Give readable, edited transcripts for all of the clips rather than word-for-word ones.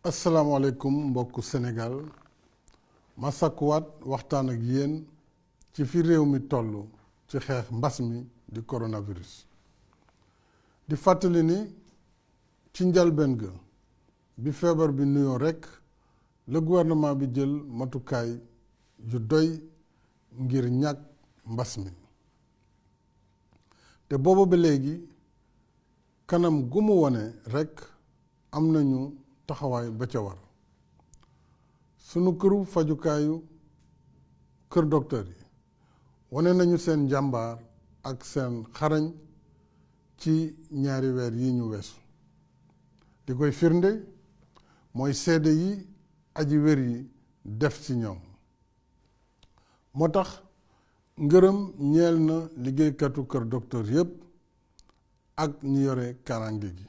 asalaamaaleykum mbokku Sénégal ma sakkuwaat waxtaan ak yéen ci fi réew mi toll ci xeex mbas mi di coronavirus di fàttali ni ci njalbeen ga bi feebar bi nuyoo rekk le gouvernement bi jël matukaay yu doy ngir ñàkk mbas mi te booba ba léegi kanam gu mu wone rekk am nañu taxawaay ba ca war sunu këru fajukaayu kër docteur yi wane nañu seen njàmbaar ak seen xarañ ci ñaari weer yi ñu weesu li koy firnde mooy seede yi aji wér yi def ci ñoom moo tax ngërëm ñeel na liggéeykatu kër docteur yépp ak ñi yore karange gi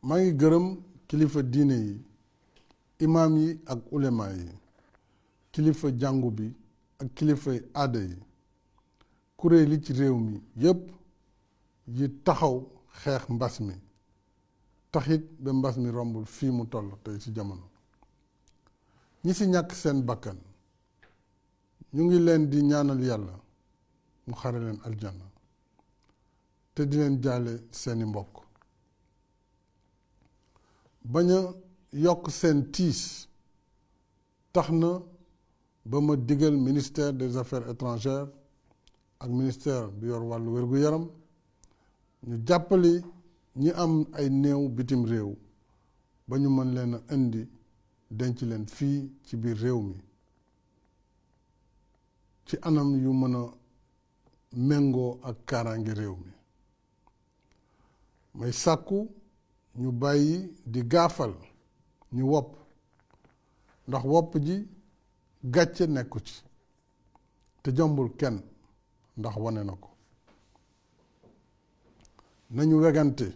maa ngi gërëm kilifa diine yi imaam yi ak ulema yi kilifa jàngu bi ak kilifa aada yi kuréel yi ci réew mi yépp yi taxaw xeex mbas mi taxit ba mbas mi rombul fii mu toll tey ci jamono ñi ci ñàkk seen bakkan ñu ngi leen di ñaanal yàlla mu xare leen aljanna te di leen jaale seeni mbokk bañ a yokk seen tiis tax na ba ma digal ministère des affaires étrangères ak ministère bi yor wàllu wér-gu-yaram ñu jàppali ñi am ay néew bitim réew ba ñu mën leen a indi denc leen fii ci biir réew mi ci anam yu mën a méngoo ak kaaraange réew mi may sàkku ñu bàyyi di gaafal ñu wopp ndax wopp ji gàcce nekku ci te jombul kenn ndax wane na ko nañu wegante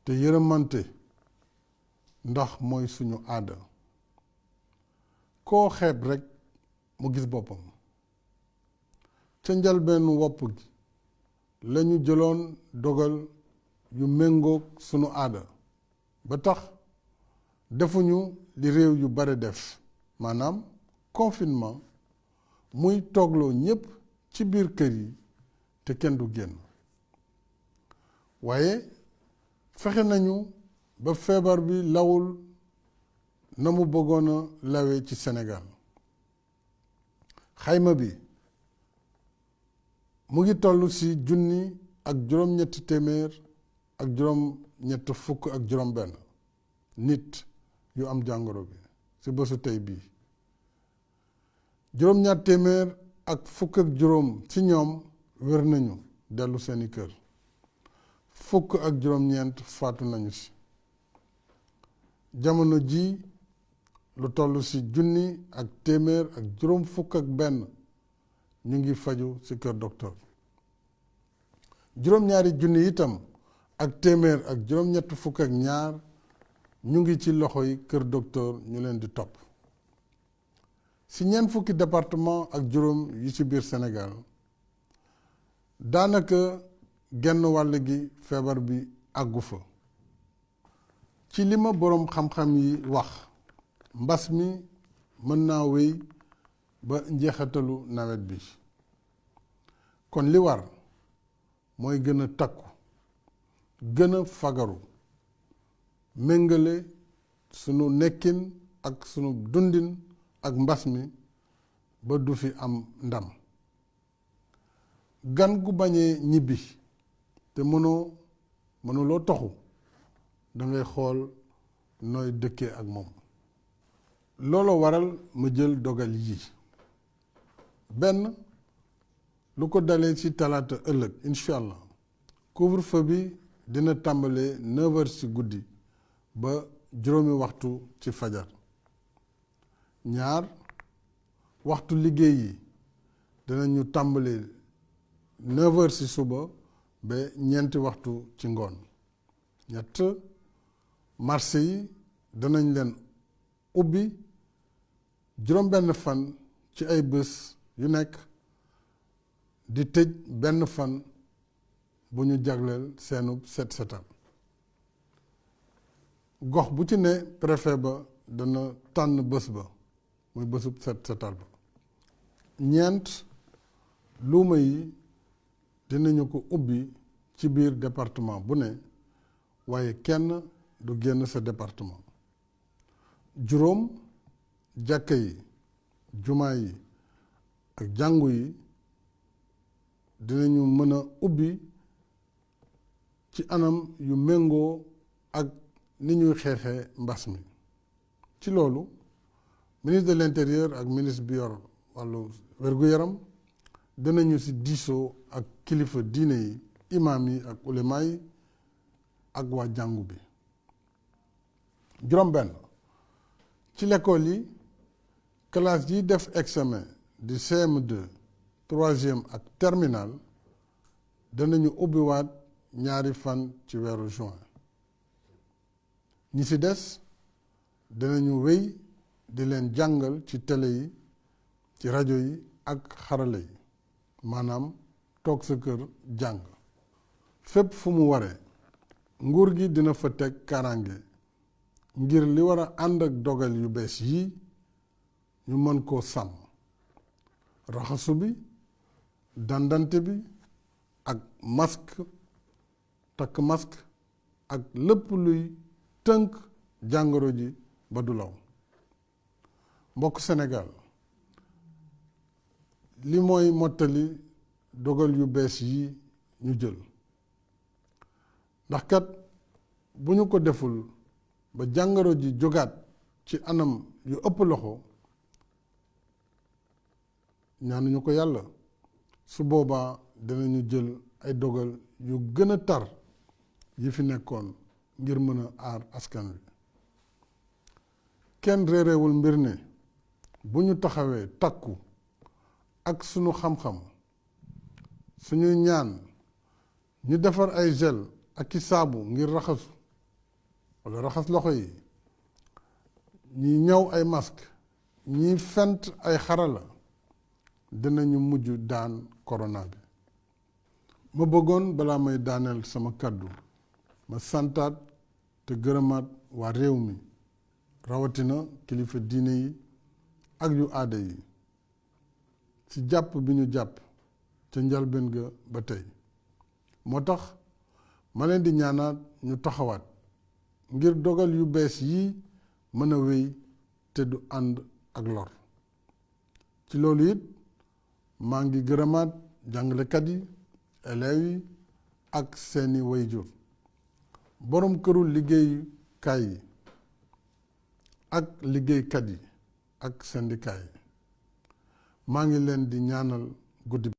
te yërëmante ndax mooy suñu aada koo xeeb rekk mu gis boppam ca njalbeenu wopp gi lañu jëloon dogal yu méngoog sunu aada ba tax defuñu li réew yu bare def maanaam confinement muy toogloo ñépp ci biir kër yi te kenn du génn waaye fexe nañu ba feebar bi lawul na mu bëggoon a lawe ci Sénégal xayma bi mu ngi toll ci 1,786 nit yu am jàngoro bi ci bésu tey bii 285 ci ñoom wér nañu dellu seeni kër 19 faatu nañu ci jamono ji lu toll ci 1,151 ñu ngi faju ci kër docteur 2,000 itam ak 182 ñu ngi ci loxo yi kër docteur ñu leen di topp ci 40 département ak juróom yi ci biir Sénégal daanaka genn wàll gi feebar bi àggu fa ci li ma boroom xam-xam yi wax mbas mi mën naa wéy ba njeexatalu nawet bi kon li war mooy gën a takku gën a fagaru méngale sunu nekkin ak sunu dundin ak mbas mi ba du fi am ndam gan gu bañee ñibbi te mënuloo toxu dangay xool nooy dëkkee ak moom looloo waral ma jël dogal yi benn lu ko dalee ci talaata ëllëg incha allah couvre-feu bi dina tàmbalee 9h ci guddi ba juróomi waxtu ci fajar ñaar waxtu liggéey yi dinañu tàmbalee 9h ci suba ba ñeenti waxtu ci ngoon ñett marché yi danañ leen ubbi juróom-benn fan ci ay bés yu nekk di tëj benn fan bu ñu jagleel seenub set setal gox bu ci ne préfet ba dana tànn bés ba muy bésub setal ba. ñeent luuma yi dinañu ko ubbi ci biir département bu ne waaye kenn du génn sa département. juróom jàkka yi jumaa yi ak jàngu yi dinañu mën a ubbi ci anam yu méngoo ak ni ñuy xeexee mbas mi. ci loolu ministre de l'intérieur ak ministre bi yor wàllu wér-gu-yaram dinañu ci diisoo ak kilifa diine yi imaam yi ak ulema yi ak waa jàngu bi. juróom benn ci l'école yi classe yi def examen di CM2 troisième ak terminal danañu ubbiwaat ñaari fan ci weeru juin. ñi ci des danañu wéy di leen jàngal ci télé yi ci rajo yi ak xarala yi maanaam toog sa kër jàng. fépp fu mu waree nguur gi dina fa teg kaaraange ngir li war a ànd ak dogal yu bees yii ñu mën koo sàmm. raxasu bi dandante bi ak masque takk masque ak lépp luy tënk jàngoro ji ba du law. mbokk Sénégal li mooy mottali dogal yu bees yi ñu jël ndax kat bu ñu ko deful ba jàngoro ji jógaat ci anam yu ëpp loxo ñaanuñu ko yàlla su boobaa dinañu jël ay dogal yu gën a tar yi fi nekkoon ngir mën a aar askan wi. kenn réerewul mbir ne bu ñu taxawee takku ak sunu xam-xam suñuy ñaan ñu defar ay gel ak i saabu ngir raxasu walla raxas loxo yi ñi ñaw ay masque ñi fent ay xarala dinañu mujj daan corona bi. ma bëggoon balaa may daaneel sama kàddu ma santaat te gërëmaat waa réew mi rawatina kilifa diine yi ak yu aada yi ci jàpp bi ñu jàpp ca njalbeen ga ba tey. moo tax ma leen di ñaanaat ñu taxawaat ngir dogal yu bees yii mën a wéy te du ànd ak lor. ci loolu it maa ngi gërëmaat jàngalekat yi élèves yi ak seeni wayjur boroom këru liggéeyukaay yi ak liggéeykat yi ak syndicat yi maa ngi leen di ñaanal guddi